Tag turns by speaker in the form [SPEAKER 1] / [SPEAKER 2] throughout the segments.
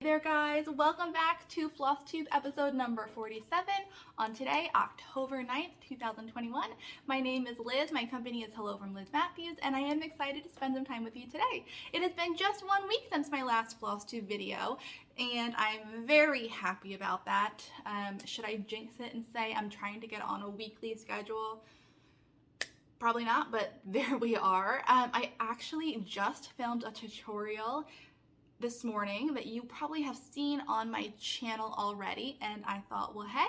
[SPEAKER 1] Hey there guys, welcome back to FlossTube episode number 47 on today, October 9th, 2021. My name is Liz, my company is Hello from Liz Mathews, and I am excited to spend some time with you today. It has been just 1 week since my last FlossTube video, and I'm very happy about that. Should I jinx it and say I'm trying to get on a weekly schedule? Probably not, but there we are. I actually just filmed a tutorial this morning that you probably have seen on my channel already, and I thought, well, hey,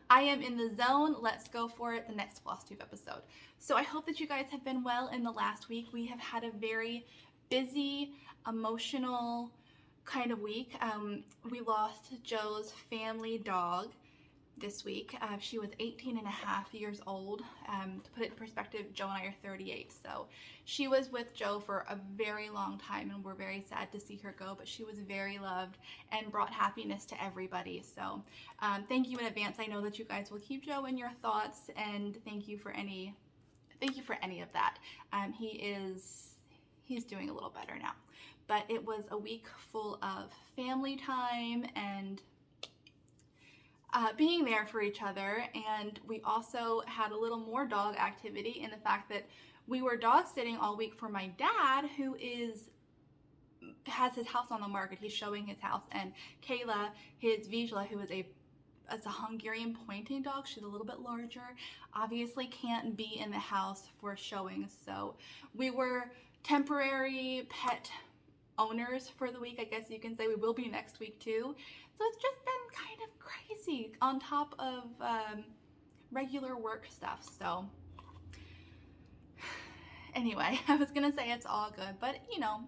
[SPEAKER 1] I am in the zone. Let's go for it the next FlossTube episode. So I hope that you guys have been well in the last week. We have had a very busy, emotional kind of week. We lost Joe's family dog this week. She was 18 and a half years old. To put it in perspective, Joe and I are 38. So she was with Joe for a very long time, and we're very sad to see her go, but she was very loved and brought happiness to everybody. So thank you in advance. I know that you guys will keep Joe in your thoughts, and thank you for any of that. He's doing a little better now. But it was a week full of family time and being there for each other, and we also had a little more dog activity in the fact that we were dog sitting all week for my dad, who has his house on the market. He's showing his house, and Kayla, his Vizsla, who is a Hungarian pointing dog, she's a little bit larger, obviously can't be in the house for showings, so we were temporary pet owners for the week, I guess you can say. We will be next week too. So it's just been kind of crazy on top of regular work stuff. So anyway, I was gonna say it's all good, but you know,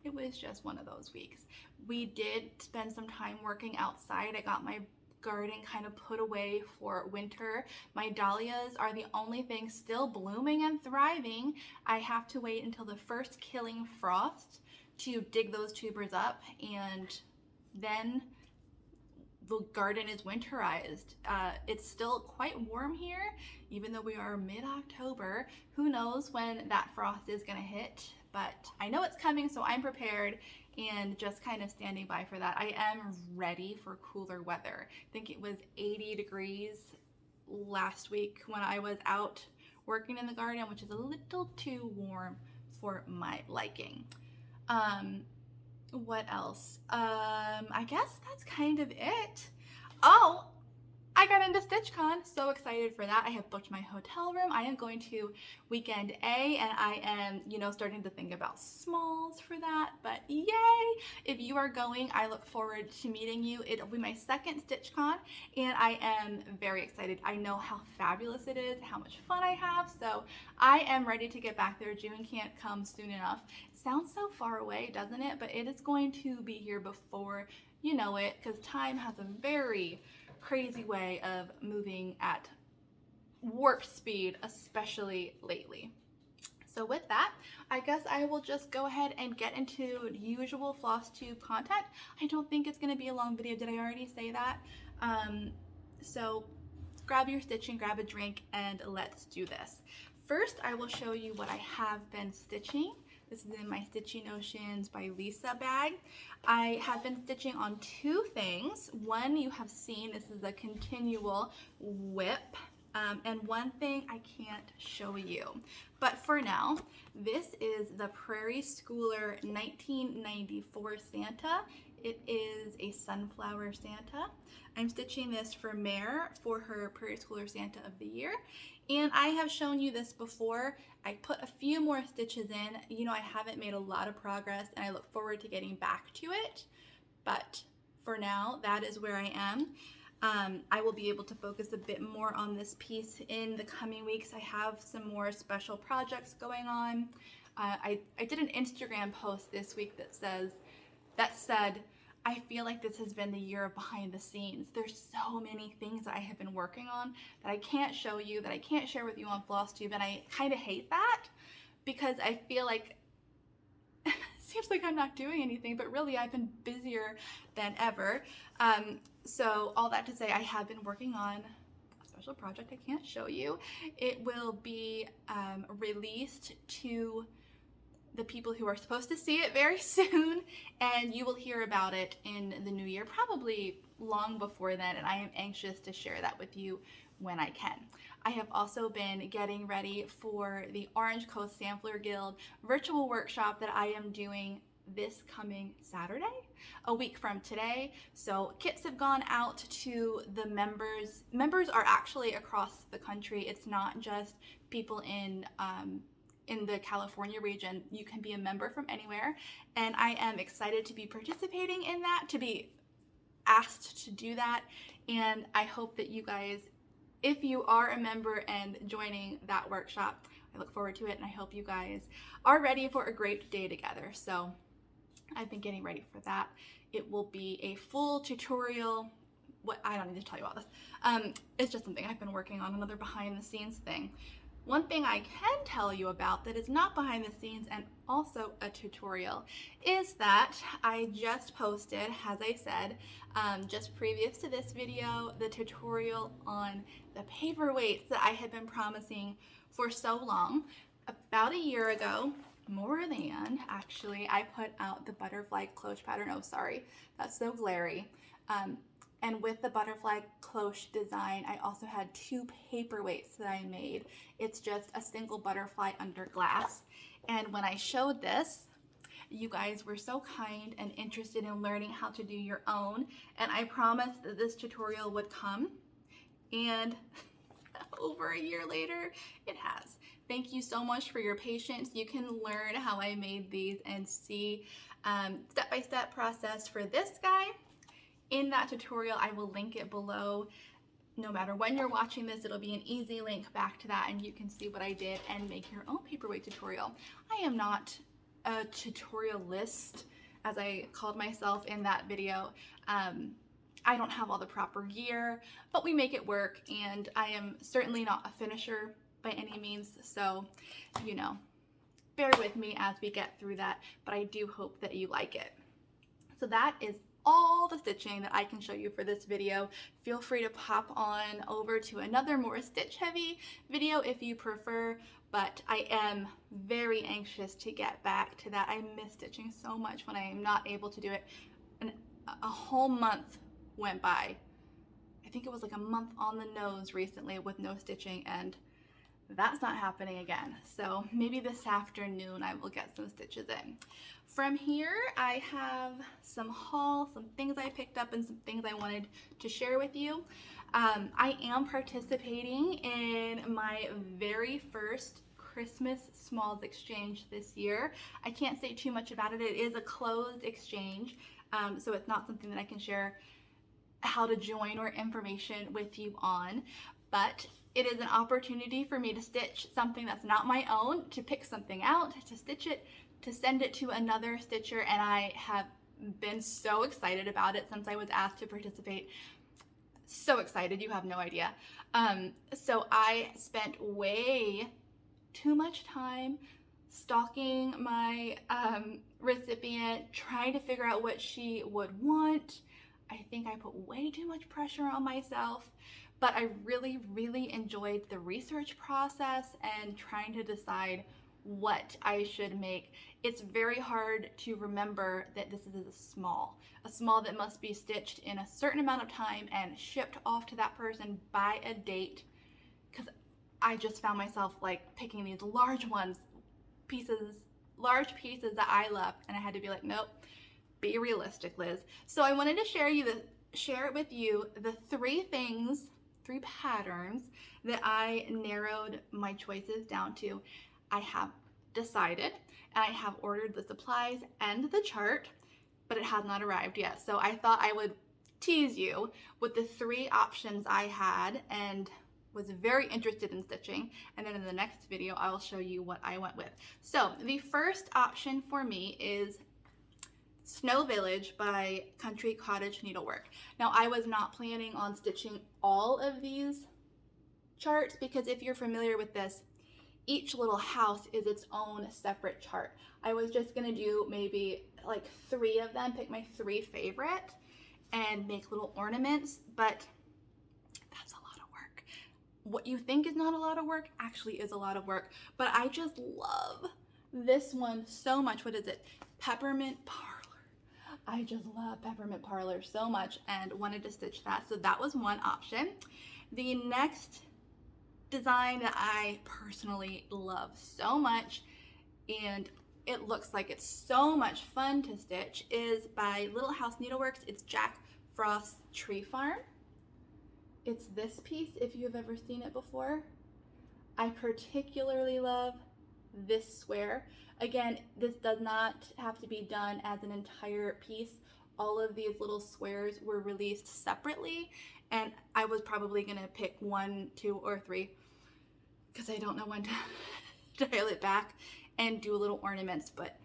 [SPEAKER 1] it was just one of those weeks. We did spend some time working outside. I got my garden kind of put away for winter. My dahlias are the only thing still blooming and thriving. I have to wait until the first killing frost to dig those tubers up, and then the garden is winterized. It's still quite warm here, even though we are mid-October. Who knows when that frost is gonna hit, but I know it's coming, so I'm prepared and just kind of standing by for that. I am ready for cooler weather. I think it was 80 degrees last week when I was out working in the garden, which is a little too warm for my liking. What else? I guess that's kind of it. Oh, I got into StitchCon. So excited for that. I have booked my hotel room. I am going to weekend A, and I am, starting to think about smalls for that, but yay! If you are going, I look forward to meeting you. It'll be my second StitchCon, and I am very excited. I know how fabulous it is, how much fun I have, so I am ready to get back there. June can't come soon enough. It sounds so far away, doesn't it? But it is going to be here before you know it, because time has a very crazy way of moving at warp speed, especially lately. So with that, I guess I will just go ahead and get into usual FlossTube content. I don't think it's going to be a long video. Did I already say that? So grab your stitching, grab a drink, and let's do this. First, I will show you what I have been stitching. This is in my Stitchy Notions by Lisa bag. I have been stitching on 2 things. One you have seen, this is a continual whip, and one thing I can't show you. But for now, this is the Prairie Schooler 1994 Santa. It is a sunflower Santa. I'm stitching this for Mare for her Prairie Schooler Santa of the Year. And I have shown you this before. I put a few more stitches in. I haven't made a lot of progress, and I look forward to getting back to it. But for now, that is where I am. I will be able to focus a bit more on this piece in the coming weeks. I have some more special projects going on. I did an Instagram post this week that said, I feel like this has been the year of behind the scenes. There's so many things that I have been working on that I can't show you, that I can't share with you on FlossTube, and I kind of hate that because I feel like it seems like I'm not doing anything, but really I've been busier than ever. So all that to say, I have been working on a special project I can't show you. It will be released to the people who are supposed to see it very soon, and you will hear about it in the new year, probably long before then, and I am anxious to share that with you when I can. I have also been getting ready for the Orange Coast Sampler Guild virtual workshop that I am doing this coming Saturday, a week from today. So kits have gone out to the members. Members are actually across the country. It's not just people in the California region. You can be a member from anywhere, and I am excited to be participating in that, to be asked to do that, and I hope that you guys, if you are a member and joining that workshop, I look forward to it, and I hope you guys are ready for a great day together. So I've been getting ready for that. It will be a full tutorial. I don't need to tell you about this. It's just something I've been working on, another behind the scenes thing. One thing I can tell you about that is not behind the scenes and also a tutorial is that I just posted, as I said, just previous to this video, the tutorial on the paperweights that I had been promising for so long. About a year ago, more than actually, I put out the butterfly cloche pattern. Oh, sorry, that's so glary. And with the butterfly cloche design, I also had 2 paperweights that I made. It's just a single butterfly under glass. And when I showed this, you guys were so kind and interested in learning how to do your own. And I promised that this tutorial would come. And over a year later, it has. Thank you so much for your patience. You can learn how I made these and see step-by-step process for this guy. In that tutorial, I will link it below. No matter when you're watching this, it'll be an easy link back to that, and you can see what I did and make your own paperweight tutorial. I am not a tutorialist, as I called myself in that video. I don't have all the proper gear, but we make it work, and I am certainly not a finisher by any means, so, you know, bear with me as we get through that, but I do hope that you like it. So that is all the stitching that I can show you for this video. Feel free to pop on over to another more stitch heavy video if you prefer, but I am very anxious to get back to that. I miss stitching so much when I am not able to do it. And a whole month went by. I think it was like a month on the nose recently with no stitching, and that's not happening again. So maybe this afternoon I will get some stitches in. From here, I have some haul, some things I picked up and some things I wanted to share with you. I am participating in my very first Christmas Smalls exchange this year. I can't say too much about it. It is a closed exchange, so it's not something that I can share how to join or information with you on, but it is an opportunity for me to stitch something that's not my own, to pick something out, to stitch it, to send it to another stitcher, and I have been so excited about it since I was asked to participate. So excited, you have no idea. So I spent way too much time stalking my recipient, trying to figure out what she would want. I think I put way too much pressure on myself, but I really, really enjoyed the research process and trying to decide what I should make. It's very hard to remember that this is a small that must be stitched in a certain amount of time and shipped off to that person by a date, because I just found myself like picking these large pieces that I love, and I had to be like, nope, be realistic, Liz. So I wanted to share it with you, the 3 patterns that I narrowed my choices down to. I have decided, and I have ordered the supplies and the chart, but it has not arrived yet. So I thought I would tease you with the 3 options I had and was very interested in stitching, and then in the next video I will show you what I went with. So the first option for me is Snow Village by Country Cottage Needlework. Now I was not planning on stitching all of these charts, because if you're familiar with this, each little house is its own separate chart. I was just gonna do maybe like 3 of them, pick my 3 favorite and make little ornaments, but that's a lot of work. What you think is not a lot of work actually is a lot of work, but I just love this one so much. What is it? Peppermint Parlor. I just love Peppermint Parlor so much and wanted to stitch that. So that was one option. The next design that I personally love so much, and it looks like it's so much fun to stitch, is by Little House Needleworks. It's Jack Frost's Tree Farm. It's this piece, if you've ever seen it before. I particularly love this square. Again, this does not have to be done as an entire piece. All of these little squares were released separately, and I was probably gonna pick 1, 2, or 3 because I don't know when to dial it back and do little ornaments, but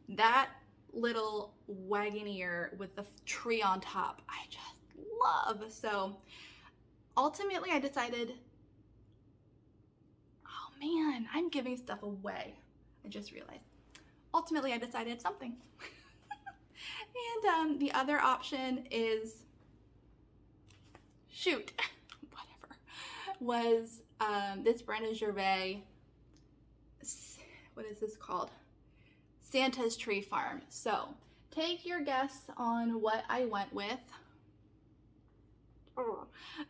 [SPEAKER 1] that little Wagoneer with the tree on top, I just love. So ultimately I decided, oh man, I'm giving stuff away. I just realized. Ultimately I decided something. And the other option is, shoot, whatever, was this Brenda, what is this called? Santa's Tree Farm. So take your guess on what I went with.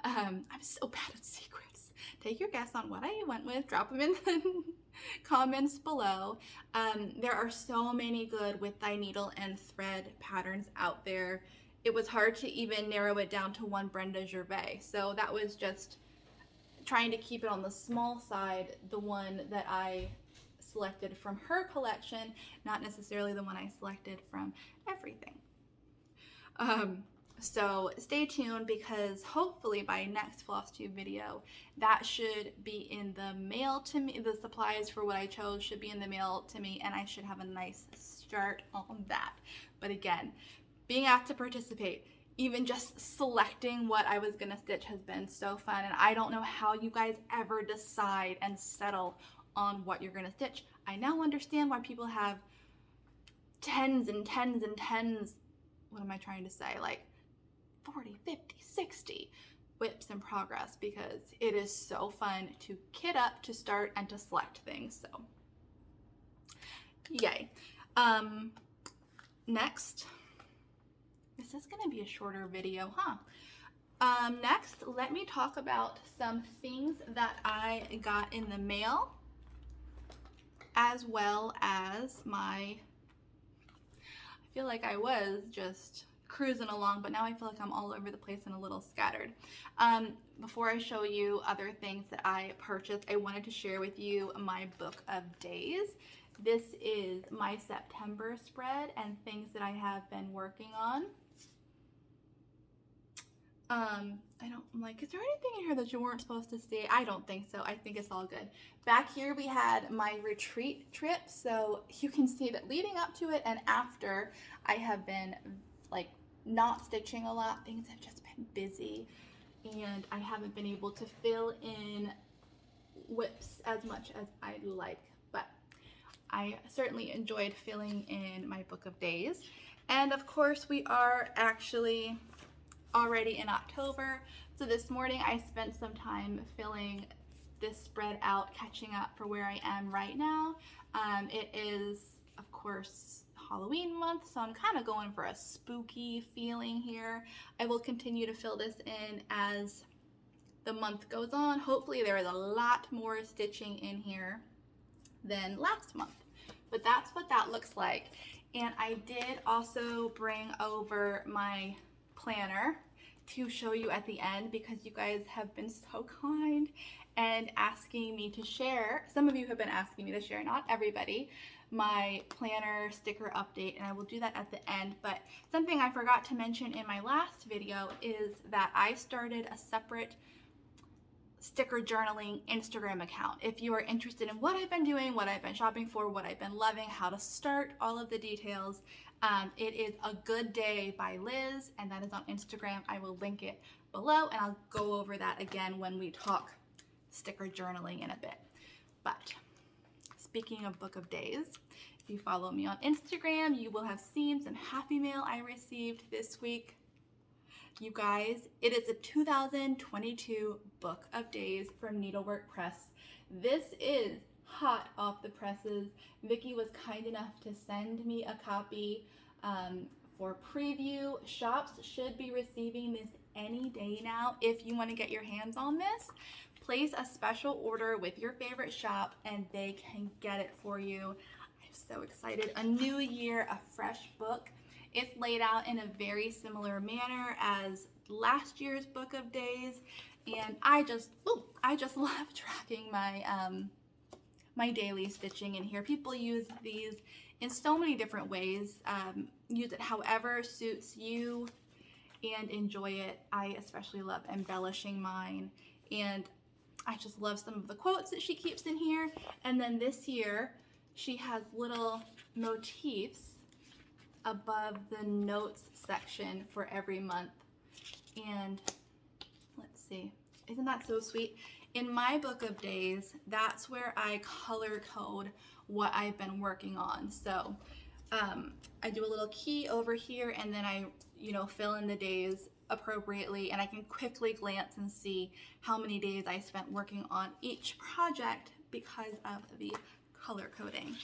[SPEAKER 1] I'm so bad at secrets. Take your guess on what I went with. Drop them in the comments below. There are so many good with thy needle and thread patterns out there. It was hard to even narrow it down to one Brenda Gervais. So that was just trying to keep it on the small side, the one that I selected from her collection, not necessarily the one I selected from everything. So stay tuned, because hopefully by next FlossTube video, that should be in the mail to me. The supplies for what I chose should be in the mail to me, and I should have a nice start on that. But again, being asked to participate, even just selecting what I was gonna stitch has been so fun, and I don't know how you guys ever decide and settle on what you're gonna stitch. I now understand why people have tens and tens and tens, what am I trying to say, like 40, 50, 60 whips in progress, because it is so fun to kit up, to start, and to select things. So yay. Next, this is gonna be a shorter video, huh? Next, let me talk about some things that I got in the mail, as well as I feel like I was just cruising along, but now I feel like I'm all over the place and a little scattered. Before I show you other things that I purchased, I wanted to share with you my book of days. This is my September spread and things that I have been working on. I'm like, is there anything in here that you weren't supposed to see? I don't think so. I think it's all good. Back here we had my retreat trip, so you can see that leading up to it and after, I have been like not stitching a lot. Things have just been busy, and I haven't been able to fill in whips as much as I'd like, but I certainly enjoyed filling in my book of days. And of course, we are actually already in October, so this morning I spent some time filling this spread out, catching up for where I am right now. It is, of course, Halloween month, so I'm kind of going for a spooky feeling here. I will continue to fill this in as the month goes on. Hopefully there is a lot more stitching in here than last month, but that's what that looks like. And I did also bring over my planner to show you at the end, because you guys have been so kind and asking me to share. Some of you have been asking me to share, not everybody, my planner sticker update, and I will do that at the end. But something I forgot to mention in my last video is that I started a separate sticker journaling Instagram account. If you are interested in what I've been doing, what I've been shopping for, what I've been loving, how to start, all of the details, it is A Good Day by Liz, and that is on Instagram. I will link it below, and I'll go over that again when we talk sticker journaling in a bit. But speaking of book of days, if you follow me on Instagram, you will have seen some happy mail I received this week. You guys, it is a 2022 book of days from Needlework Press. This is hot off the presses. Vicki was kind enough to send me a copy for preview. Shops should be receiving this any day now. If you want to get your hands on this, place a special order with your favorite shop and they can get it for you. I'm so excited. A new year, a fresh book. It's laid out in a very similar manner as last year's Book of Days, and I just love tracking my my daily stitching in here. People use these in so many different ways. Use it however suits you and enjoy it. I especially love embellishing mine, and I just love some of the quotes that she keeps in here. And then this year she has little motifs above the notes section for every month. And let's see, isn't that so sweet? In my Book of Days, that's where I color code what I've been working on. So I do a little key over here, and then I, fill in the days appropriately, and I can quickly glance and see how many days I spent working on each project because of the color coding.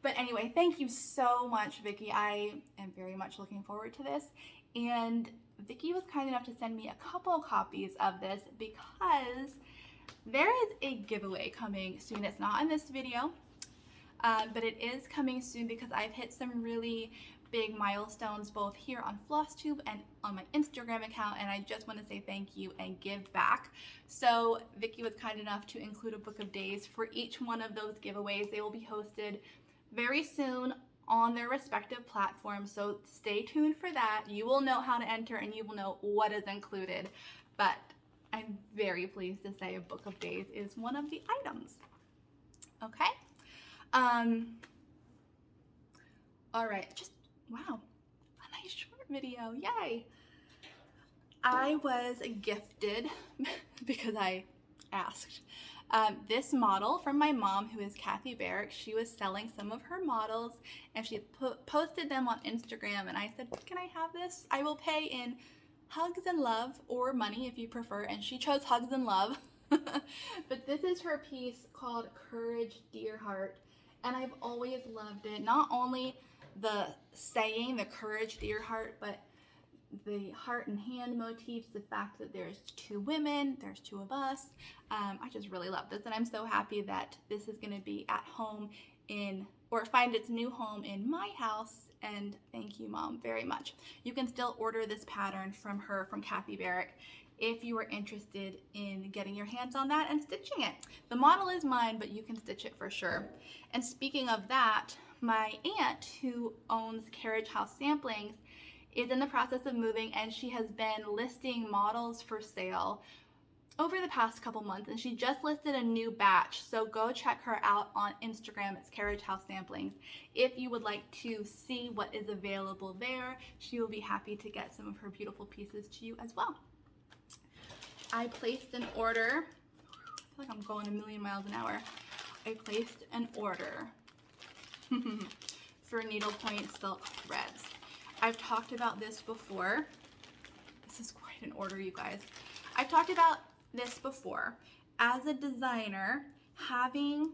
[SPEAKER 1] But anyway, thank you so much, Vicki. I am very much looking forward to this. And Vicki was kind enough to send me a couple copies of this because there is a giveaway coming soon. It's not in this video, but it is coming soon because I've hit some really big milestones both here on FlossTube and on my Instagram account, and I just want to say thank you and give back. So Vicki was kind enough to include a Book of Days for each one of those giveaways. They will be hosted very soon on their respective platforms, so stay tuned for that. You will know how to enter and you will know what is included, but I'm very pleased to say a Book of Days is one of the items. Okay. All right, just wow, a nice short video, yay. I was gifted because I asked this model from my mom, who is Kathy Barrick. She was selling some of her models and she posted them on Instagram, and I said, can I have this? I will pay in hugs and love, or money if you prefer, and she chose hugs and love. But this is her piece called Courage, Dear Heart, and I've always loved it. Not only the saying, the Courage, Dear Heart, but the heart and hand motifs, the fact that there's two women, there's two of us. I just really love this, and I'm so happy that this is going to be at home or find its new home in my house, and thank you, Mom, very much. You can still order this pattern from her, from Kathy Barrick, if you are interested in getting your hands on that and stitching it. The model is mine, but you can stitch it for sure. And speaking of that, my aunt, who owns Carriage House Samplings, is in the process of moving, and she has been listing models for sale over the past couple months, and she just listed a new batch, so go check her out on Instagram. It's Carriage House Samplings. If you would like to see what is available there, she will be happy to get some of her beautiful pieces to you as well. I placed an order, I feel like I'm going a million miles an hour. I placed an order for needlepoint silk threads. I've talked about this before. This is quite an order, you guys. I've talked about this before. As a designer, having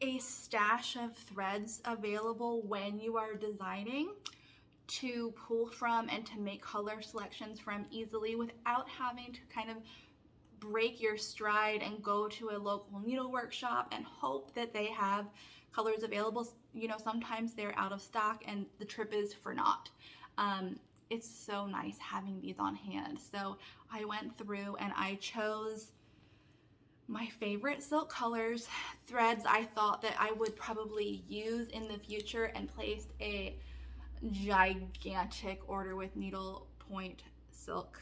[SPEAKER 1] a stash of threads available when you are designing to pull from and to make color selections from easily without having to kind of break your stride and go to a local needlework shop and hope that they have colors available. Sometimes they're out of stock and the trip is for naught. It's so nice having these on hand. So I went through and I chose my favorite silk colors, threads I thought that I would probably use in the future, and placed a gigantic order with needlepoint silk.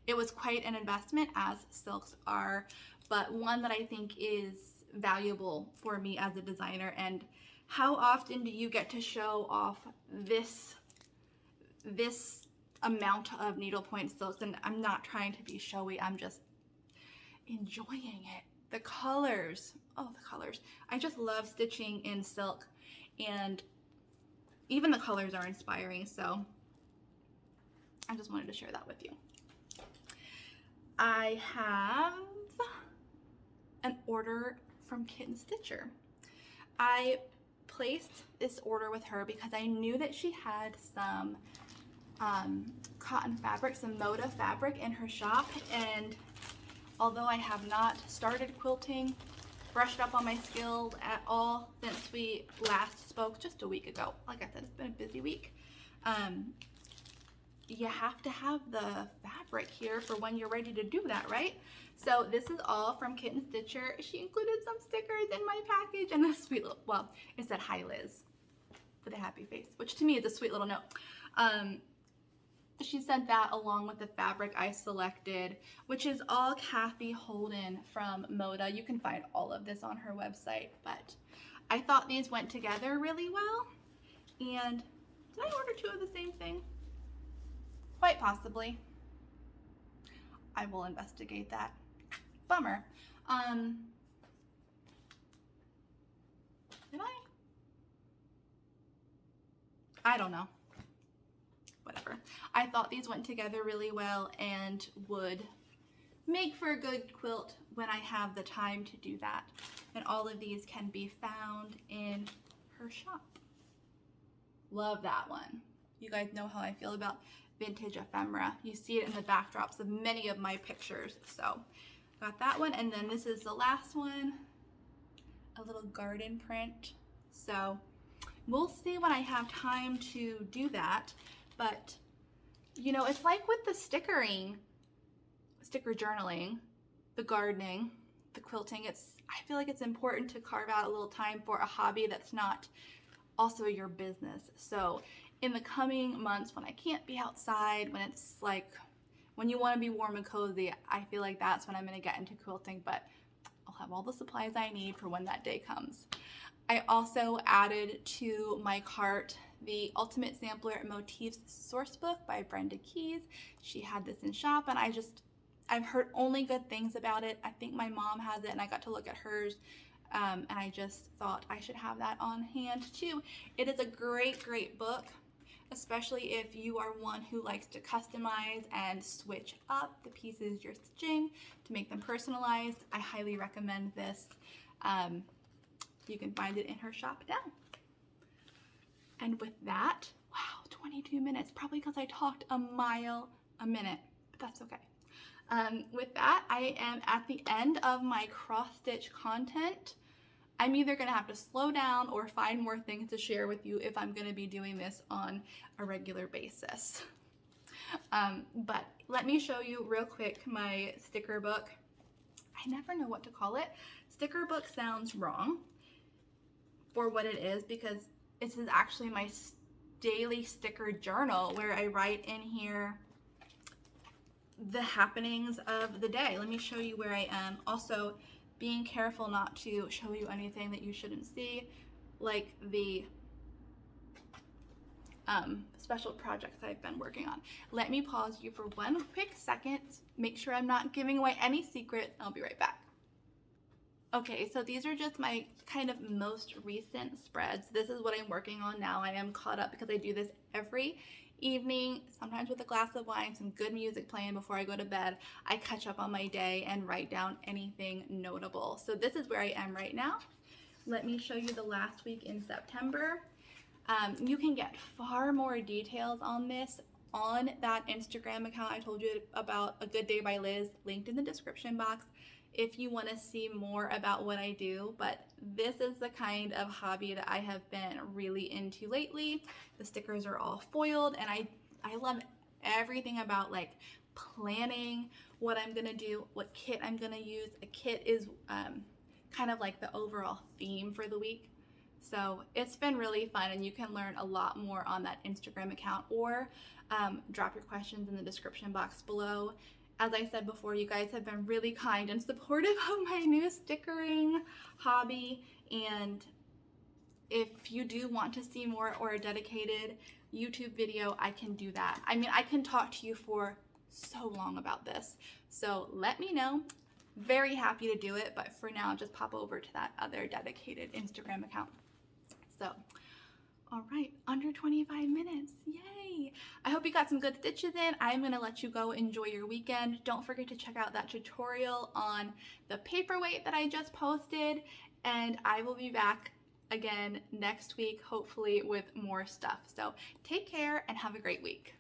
[SPEAKER 1] It was quite an investment, as silks are, but one that I think is valuable for me as a designer. And how often do you get to show off this amount of needlepoint silks? And I'm not trying to be showy, I'm just enjoying it. The colors, oh, the colors. I just love stitching in silk, and even the colors are inspiring, so I just wanted to share that with you. I have an order from Kitten Stitcher. I placed this order with her because I knew that she had some cotton fabric, some Moda fabric in her shop, and although I have not started quilting, brushed up on my skills at all since we last spoke just a week ago. Like I said, it's been a busy week. You have to have the fabric here for when you're ready to do that, right? So this is all from Kitten Stitcher. She included some stickers in my package and a sweet little, well, it said "Hi Liz" with a happy face, which to me is a sweet little note. She sent that along with the fabric I selected, which is all Kathy Holden from Moda. You can find all of this on her website, but I thought these went together really well. And did I order two of the same thing? Quite possibly. I will investigate that. Bummer. Did I don't know. Whatever. I thought these went together really well and would make for a good quilt when I have the time to do that. And all of these can be found in her shop. Love that one. You guys know how I feel about vintage ephemera. You see it in the backdrops of many of my pictures. So got that one, and then this is the last one, a little garden print. So we'll see when I have time to do that. But you know, it's like with the sticker journaling, the gardening, the quilting, I feel like it's important to carve out a little time for a hobby that's not also your business. So in the coming months, when I can't be outside, when it's like, when you want to be warm and cozy, I feel like that's when I'm going to get into quilting, but I'll have all the supplies I need for when that day comes. I also added to my cart the Ultimate Sampler Motifs Sourcebook by Brenda Keys. She had this in shop, and I've heard only good things about it. I think my mom has it, and I got to look at hers, and I just thought I should have that on hand too. It is a great, great book, especially if you are one who likes to customize and switch up the pieces you're stitching to make them personalized. I highly recommend this. You can find it in her shop now. And with that, wow, 22 minutes, probably because I talked a mile a minute, but that's okay. With that, I am at the end of my cross stitch content. I'm either gonna have to slow down or find more things to share with you if I'm gonna be doing this on a regular basis. But let me show you real quick my sticker book. I never know what to call it. Sticker book sounds wrong for what it is, because this is actually my daily sticker journal where I write in here the happenings of the day. Let me show you where I am. Also, being careful not to show you anything that you shouldn't see, like the special projects I've been working on. Let me pause you for one quick second, make sure I'm not giving away any secrets. I'll be right back. Okay, so these are just my kind of most recent spreads. This is what I'm working on now. I am caught up because I do this every evening, sometimes with a glass of wine, some good music playing before I go to bed. I catch up on my day and write down anything notable. So this is where I am right now. Let me show you the last week in September. You can get far more details on this on that Instagram account I told you about, A Good Day by Liz, linked in the description box if you want to see more about what I do. But this is the kind of hobby that I have been really into lately. The stickers are all foiled, and I love everything about like planning what I'm gonna do, what kit I'm gonna use. A kit is kind of like the overall theme for the week. So it's been really fun, and you can learn a lot more on that Instagram account, or drop your questions in the description box below. As I said before, you guys have been really kind and supportive of my new stickering hobby, and if you do want to see more or a dedicated YouTube video, I can do that. I mean, I can talk to you for so long about this, so let me know. Very happy to do it, but for now, just pop over to that other dedicated Instagram account. So, All right, under 25 minutes, yay! I hope you got some good stitches in. I'm gonna let you go enjoy your weekend. Don't forget to check out that tutorial on the paperweight that I just posted, and I will be back again next week, hopefully with more stuff. So take care and have a great week.